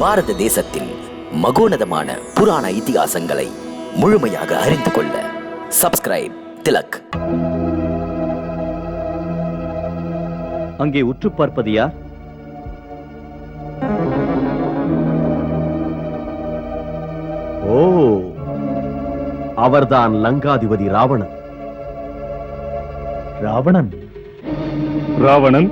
பாரத தேசத்தின் மகோனதமான புராண இதிகாசங்களை முழுமையாக அறிந்து கொள்ள சப்ஸ்கிரைப் திலக். அங்கே உற்று பார்ப்பது யார்? ஓ, அவர்தான் லங்காதிபதி ராவணன். ராவணன் ராவணன்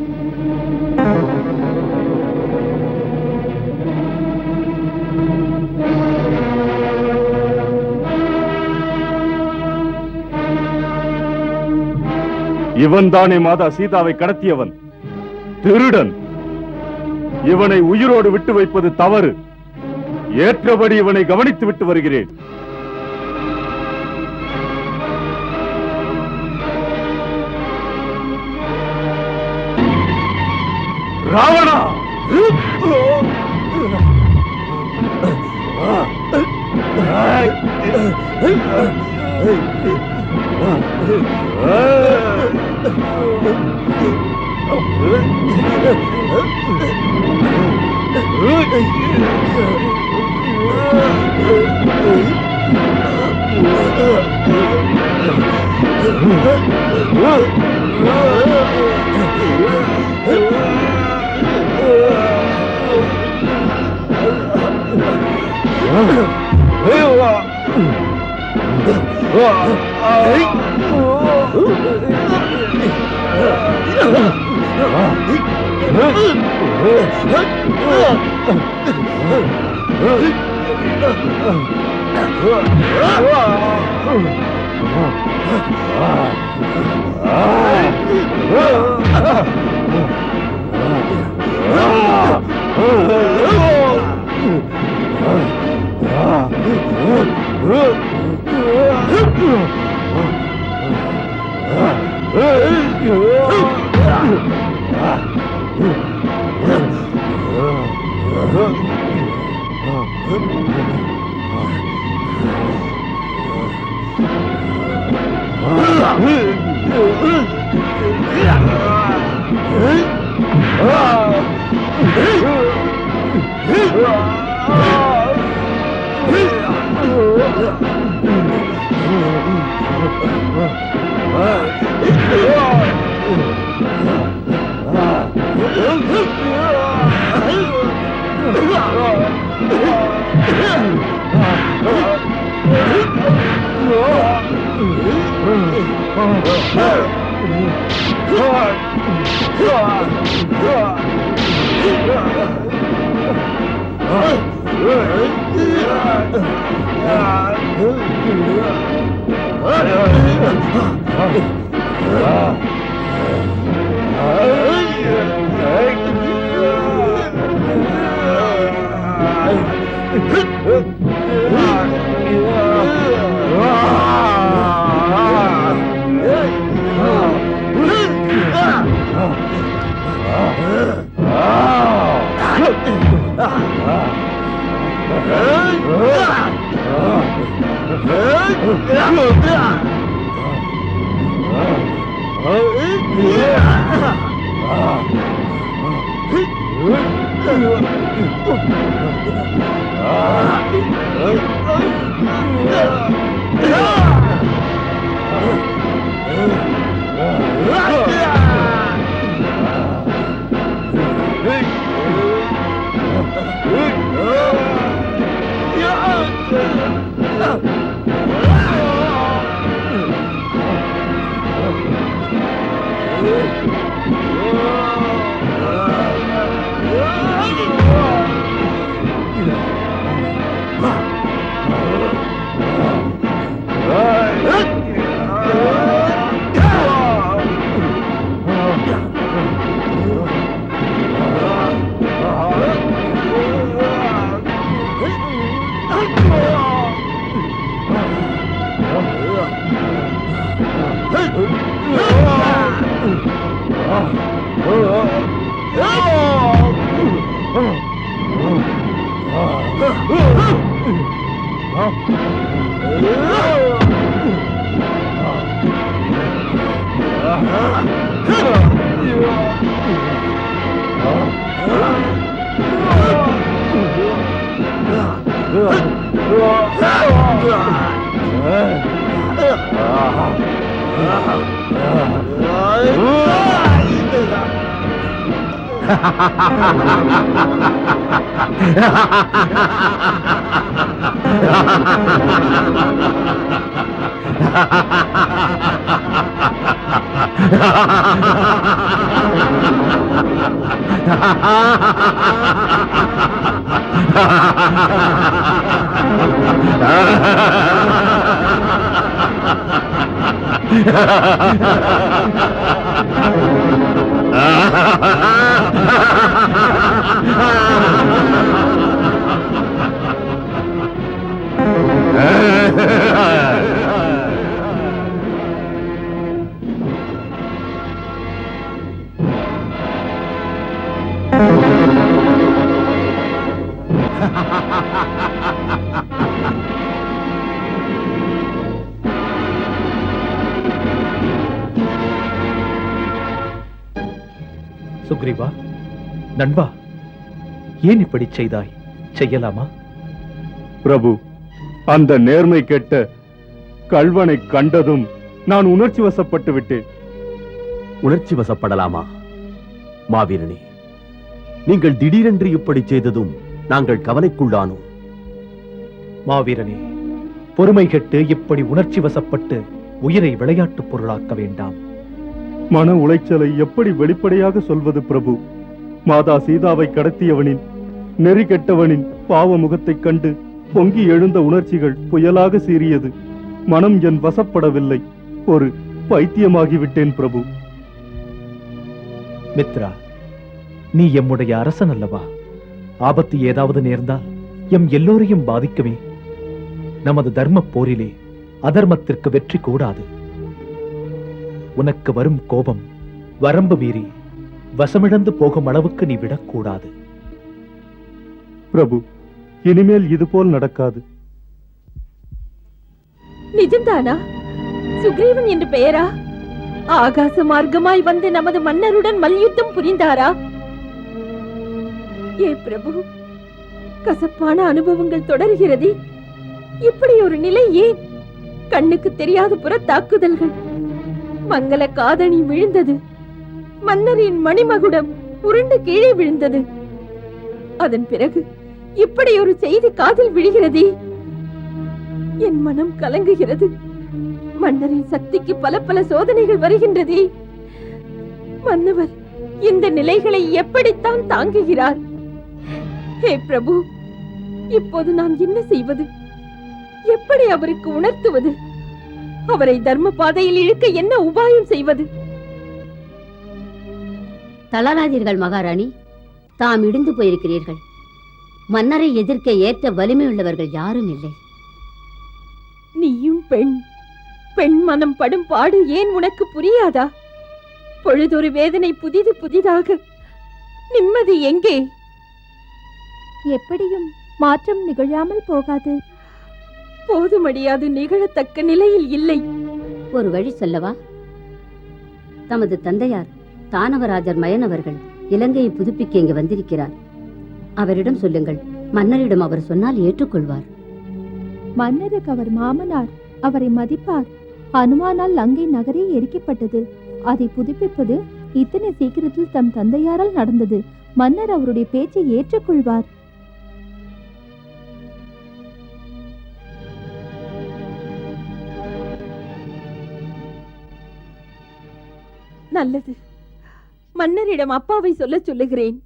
இவன் தானே மாதா சீதாவை கடத்தியவன், திருடன். இவனை உயிரோடு விட்டு வைப்பது தவறு. ஏற்றபடி இவனை கவனித்து விட்டு வருகிறேன். ராவணா! சுக்ரீவா, நண்பா, ஏன் இப்படி செய்தாய்? செய்யலாமா? பிரபு, அந்த நேர்மை கெட்ட கள்வனை கண்டதும் நான் உணர்ச்சி வசப்பட்டு விட்டேன். உணர்ச்சி வசப்படலாமா? மாவீரனே, நீங்கள் திடீரென்று இப்படி செய்ததும் நாங்கள் கவலைக்குள்ளானோம். மாவீரனே, பொறுமை கெட்டு இப்படி உணர்ச்சி வசப்பட்டு உயிரை விளையாட்டுப் பொருளாக்க வேண்டாம். மன உளைச்சலை எப்படி வெளிப்படையாக சொல்வது பிரபு? மாதா சீதாவை கடத்தியவனின் நெறி கெட்டவனின் பாவ முகத்தைக் கண்டு பொங்கி எழுந்த உணர்ச்சிகள் புயலாக சீறியது. மனம் என் வசப்படவில்லை. ஒரு பைத்தியமாகிவிட்டேன் பிரபு. மித்ரா, நீ எம்முடைய அரசன் அல்லவா? ஆபத்து ஏதாவது நேர்ந்தால் எம் எல்லோரையும் பாதிக்குமே. நமது தர்ம போரிலே அதர்மத்திற்கு வெற்றி கூடாது. உனக்கு வரும் கோபம் வரம்பு மீறி வசமிழந்து போகும் அளவுக்கு நீ விடக்கூடாது. பிரபு, இனிமேல் இதுபோல் நடக்காது. நிஜம்தானா? சுக்ரீவன் என்று பெயரா? ஆகாச மார்க்கமாய் வந்து நமது மன்னருடன் மல்யுத்தம் புரிந்தாரா? ஏ பிரபு, கசப்பான அனுபவங்கள் தொடர்கிறது. இப்படி ஒரு நிலை ஏன்? கண்ணுக்கு தெரியாத புற தாக்குதல்கள், மங்கள காதணி விழுந்தது, மன்னரின் மணிமகுடம் உருண்டு கீழே விழுந்தது. அதன் பிறகு இப்படி ஒரு செய்தி காதில் விழுகிறதே. என் மனம் கலங்குகிறது. மன்னரின் சக்திக்கு பல பல சோதனைகள் வருகின்றதே. மன்னவர் இந்த நிலைகளை எப்படித்தான் தாங்குகிறார்? ஹே பிரபு, இப்போது நாம் என்ன செய்வது? எப்படி அவருக்கு உணர்த்துவது? அவரை தர்ம பாதையில் இழுக்க என்ன உபாயம் செய்வது? தளராதீர்கள் மகாராணி, தாம் இடிந்து போயிருக்கிறீர்கள். மன்னரை எதிர்க்க ஏற்ற வலிமை உள்ளவர்கள் யாரும் இல்லை. நீயும் பெண், பெண் மனம் படும் பாடு ஏன் உனக்கு புரியாதா? பொழுதொரு வேதனை புதிது புதிதாக. நிம்மதி எங்கே? எப்படியும் மாற்றம் நிகழாமல் போகாது. போதுமடியாது, நிகழத்தக்க நிலையில் இல்லை. ஒரு வழி சொல்லவா? தமது தந்தையார் தானவராஜர் மயனவர்கள் இலங்கையை புதுப்பிக்க இங்கு வந்திருக்கிறார். அவரிடம் சொல்லுங்கள். மன்னரிடம் அவர் சொன்னால் ஏற்றுக்கொள்வார். மன்னருக்கு அவர் மாமனார், அவரை மதிப்பார். அனுமானால் லங்கை நகரே எரிக்கப்பட்டது. அதை புதுப்பிப்பது இத்தனை சீக்கிரத்தில் தம் தந்தையாரால் நடந்தது. மன்னர் அவருடைய பேச்சை ஏற்றுக்கொள்வார். நல்லது, மன்னரிடம் அப்பாவை சொல்ல சொல்லுகிறேன்.